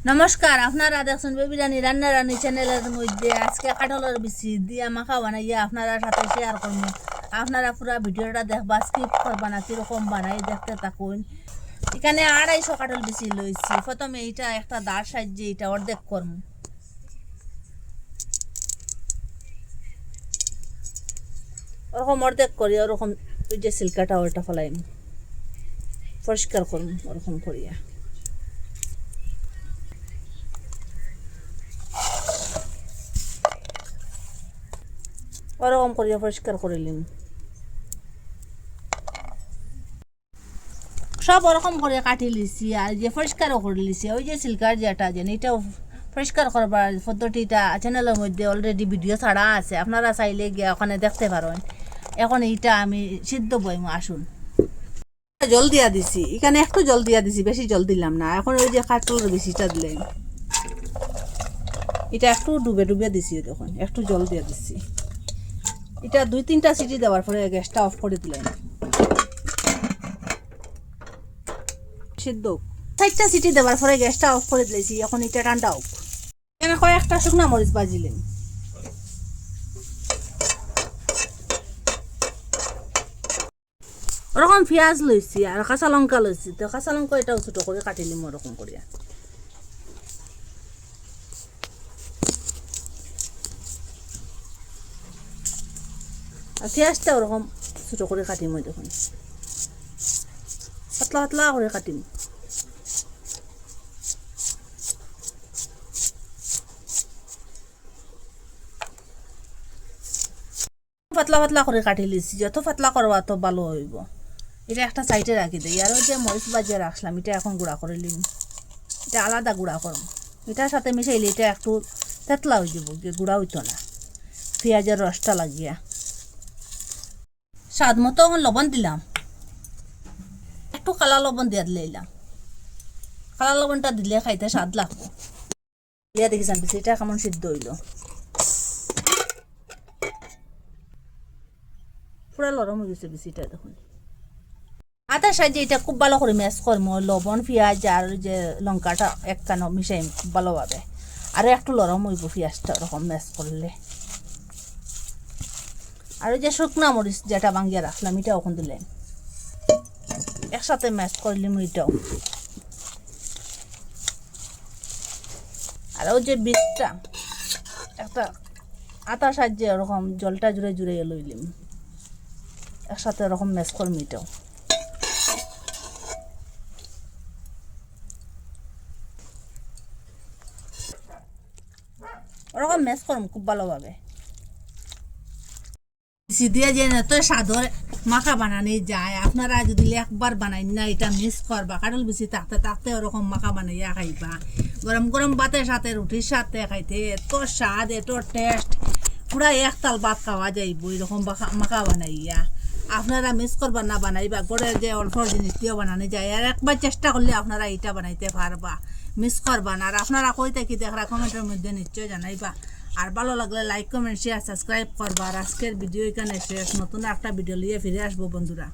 নমস্কার, আপনারা দেখছেন বেবিরানি রান্না রানি চ্যানেলের মধ্যে আজকে কাঁঠালের বিচি দিয়ে মাখা বানাইয়া আপনারা সাথে শেয়ার করবো। আপনারা পুরো ভিডিওটা দেখবা, স্কিপ করবা না, কিরকম বানাই দেখতে থাকুন। এখানে 250 কাঁঠাল বিচি লইছি। প্রথমে এইটা একটা দাঁড় সাহায্যে এটা অর্ধেক করবো। ওরকম অর্ধেক করি, ওরকম ওই যে সিল্কাটা ওটা ফেলাইম, পরিষ্কার করবো ওরকম করিয়া। ওরকম করিয়া পরিষ্কার করিলিম সব, ওরকম করে কাটি লিছি। আর যে পরিষ্কারও করে লিছি, ওই যে সিল্কার যেটা যেন এটাও পরিষ্কার করবার পদ্ধতিটা চ্যানেলের মধ্যে অলরেডি ভিডিও ছাড়া আছে, আপনারা চাইলে গিয়ে ওখানে দেখতে পারেন। এখন এইটা আমি সিদ্ধ বইম, আসুন। জল দিয়া দিছি, এখানে একটু জল দিয়া দিছি, বেশি জল দিলাম না। এখন ওই যে কাঁঠালের বিচিটা দিলেন, এটা একটু ডুবে ডুবে দিছি, তখন একটু জল দিয়া দিছি। এটা 2-3টা সিটি দেওয়ার পরে গ্যাসটা অফ করে দিলেন। সিদ্ধ 4টা সিটি দেওয়ার পরে গ্যাসটা অফ করে দিয়েছি। এখন এটা ঠান্ডা হোক। এখানে কয়েকটা শুকনা মরিচ ভাজিলেন। ওরকম পেঁয়াজ লইছি আর কাঁচা লঙ্কা লইছি। তো কাঁচা লঙ্কা এটাও ছোটো করে কাটিলিম ওরকম করিয়া। আর পেঁয়াজটা ওরকম ছোটো করে কাটিম, ওই দেখুন পাতলা পাতলা করে কাটিম। পাতলা পাতলা করে কাটি লিছি, যত পাতলা করবা তো ভালো হইব। এটা একটা সাইডে রাখি দিই। আর ওই যে মরিচ বাজিয়ে রাখলাম, এটা এখন গুঁড়া করে নিন। এটা আলাদা গুঁড়া করুন, এটার সাথে মিশাইলে এটা একটু তেতলা হয়ে যাব, গুঁড়া হইতো না। পেঁয়াজের রসটা লাগিয়া স্বাদ মতো লবণ দিলাম, একটু কালা লবণ দিয়ে দিলাম। কালা লবণটা দিলে খাইতে স্বাদ লাগবো। দিয়া দেখিছেন এটা কেমন সিদ্ধ হইল, পুরা নরম হয়ে গেছে বিচিটা। দেখুন আটার সাহায্যে এটা খুব ভালো করে ম্যাশ করবো। লবণ পেঁয়াজ আর যে লঙ্কাটা একখানো মিশাই খুব ভালোভাবে। আর একটু নরম হইব পেঁয়াজটা ওরকম ম্যাশ করলে। আর ওই যে শুকনা মরিচ যেটা ভাঙিয়ে রাখলাম, এটা ওখান দিলেন, একসাথে ম্যাশ করলাম এটাও। আর ওই যে বীজটা একটা আটার সাহায্যে ওরকম জলটা জুড়ে জুড়ে লইলাম, একসাথে ওরকম ম্যাশ করলাম এটাও। ওরকম ম্যাশ করুন খুব ভালোভাবে। বিচি দিয়ে যে তো স্বাদর মাখা বানানি যায়। আপনারা যদি একবার বানাই না, এটা মিস করবা। কাঁঠাল বিচি থাকতে থাকতে ওরকম মাখা বানাইয়া খাইবা। গরম গরম ভাতের সাথে রুটির সাথে খাইতে এত স্বাদ, এত টেস্ট, পুরা একতাল ভাত খাওয়া যাইব এরকম মাখা বানাইয়া। আপনারা মিস করবা না, বানাইবা। ঘরের যে অল্প জিনিস দিয়ে বানানো যায়, আর একবার চেষ্টা করলে আপনারা এটা বানাইতে পারবা, মিস করবা না। আর আপনারা কই থেকে দেখরা কমেন্টের মধ্যে নিশ্চয় জানাইবা। আর ভালো লাগলে লাইক কমেন্ট শেয়ার সাবস্ক্রাইব করবা। আর আজকের ভিডিও এখানে শেষ। নতুন একটা ভিডিও নিয়ে ফিরে আসবো বন্ধুরা।